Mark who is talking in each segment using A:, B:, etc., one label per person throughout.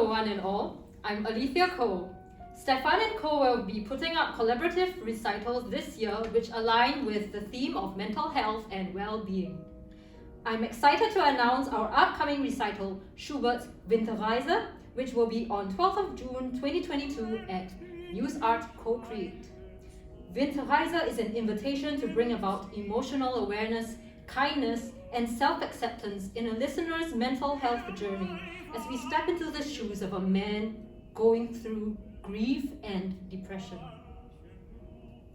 A: Hello one and all, I'm Aletheia KO. Stefan and Co will be putting up collaborative recitals this year which align with the theme of mental health and well-being. I'm excited to announce our upcoming recital, Schubert's Winterreise, which will be on 12th of June 2022 at News Art Co-Create. Winterreise is an invitation to bring about emotional awareness, kindness, and self-acceptance in a listener's mental health journey as we step into the shoes of a man going through grief and depression.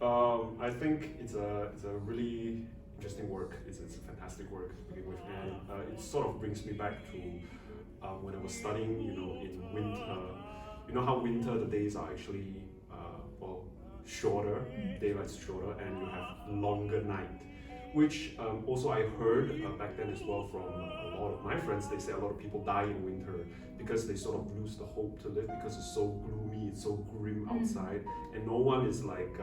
B: I think it's a really interesting work. It's a fantastic work to begin with, and it sort of brings me back to when I was studying, in winter. You know how winter the days are actually shorter, daylight's shorter, and you have longer night. Which also I heard back then as well from a lot of my friends. They say a lot of people die in winter because they sort of lose the hope to live because it's so gloomy, it's so grim outside, and no one is like,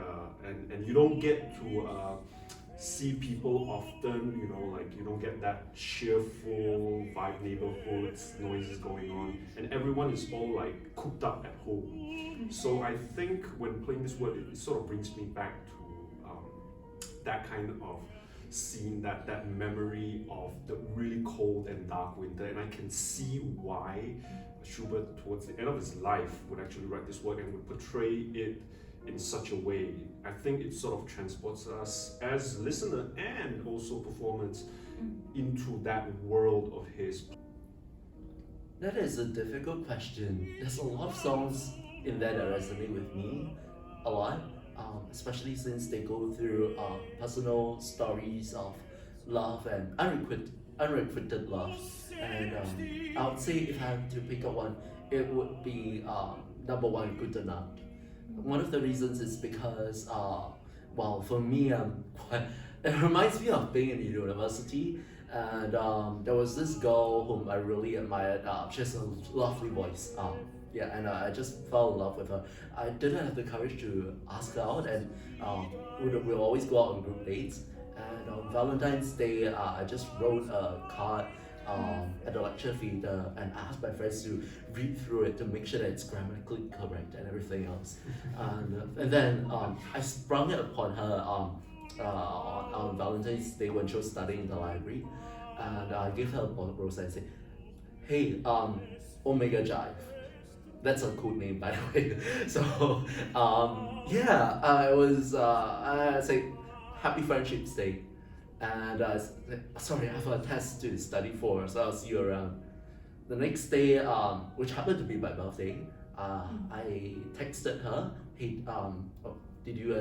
B: and you don't get to see people often, you don't get that cheerful vibe neighborhood, noises going on, and everyone is all like cooped up at home. So I think when playing this word, it sort of brings me back to that kind of scene, that memory of the really cold and dark winter, and I can see why Schubert towards the end of his life would actually write this work and would portray it in such a way. I think it sort of transports us as listener and also performance into that world of his.
C: That is a difficult question. There's a lot of songs in there that resonate with me a lot. Especially since they go through personal stories of love and unrequited love. And I would say if I had to pick up one, it would be number one, Good Enough. One of the reasons is because, for me, it reminds me of being in university. And there was this girl whom I really admired. She has a lovely voice. And I just fell in love with her. I didn't have the courage to ask her out, and we'll always go out on group dates. And on Valentine's Day, I just wrote a card at the lecture theatre and asked my friends to read through it to make sure that it's grammatically correct and everything else. And then I sprung it upon her on Valentine's Day when she was studying in the library. And I gave her a rose and I said, "Hey, Omega Jive." That's a cool name, by the way. So, I say Happy Friendship's Day. And sorry, I have a test to study for, so I'll see you around. The next day, which happened to be my birthday, I texted her, "Hey, did you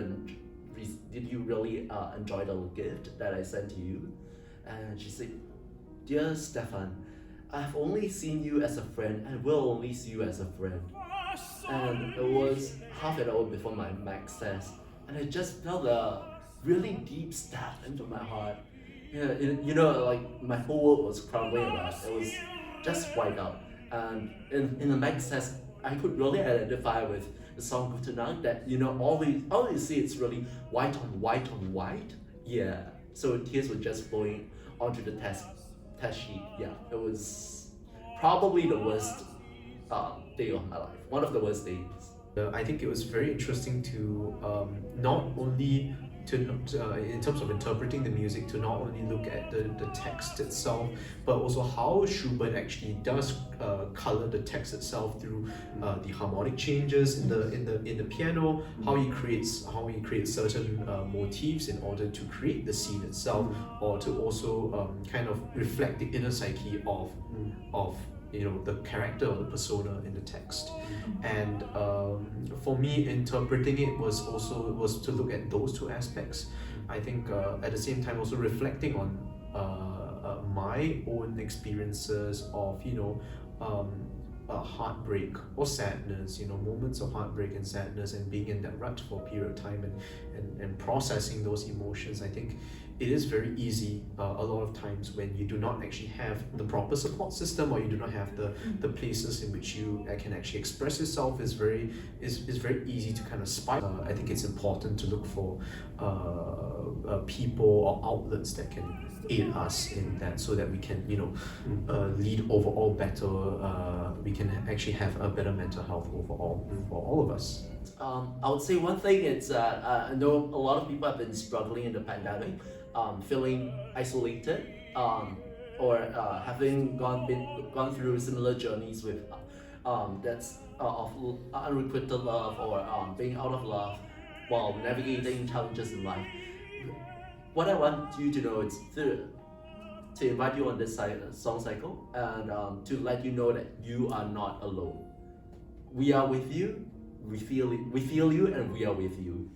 C: really enjoy the gift that I sent to you?" And she said, "Dear Stefan, I've only seen you as a friend and will only see you as a friend." And it was half an hour before my max test, and I just felt a really deep stab into my heart. Like my whole world was crumbling around. It was just wiped out. And in the max test, I could really identify with the song Good Tonight, that all you see it's really white on white on white. Yeah. So tears were just flowing onto the test sheet. Yeah, it was probably the worst day of my life. One of the worst days.
D: I think it was very interesting to not only in terms of interpreting the music, to not only look at the text itself, but also how Schubert actually does color the text itself through the harmonic changes in the piano, how he creates certain motifs in order to create the scene itself, or to also kind of reflect the inner psyche of the character or the persona in the text. And for me, interpreting it was to look at those two aspects. I think at the same time also reflecting on my own experiences of heartbreak or sadness, moments of heartbreak and sadness, and being in that rut for a period of time and processing those emotions. I think it is very easy a lot of times when you do not actually have the proper support system, or you do not have the places in which you can actually express yourself. Is very easy to kind of spike. I think it's important to look for people or outlets that can aid us in that, so that we can lead overall better. We can actually have a better mental health overall for all of us.
C: I would say one thing is that I know a lot of people have been struggling in the pandemic, feeling isolated, or having gone through similar journeys with that's of unrequited love, or being out of love while navigating challenges in life. What I want you to know is to invite you on this song cycle, and to let you know that you are not alone. We are with you. We feel you, and we are with you.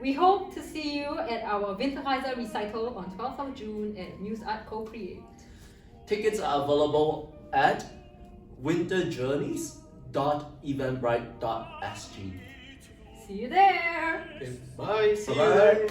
A: We hope to see you at our Winterreise recital on 12th of June at Muse-Art Co-Create.
C: Tickets are available at winterjourneys.eventbrite.sg.
A: See you there!
D: Okay, bye. See you
C: Bye-bye.
D: there.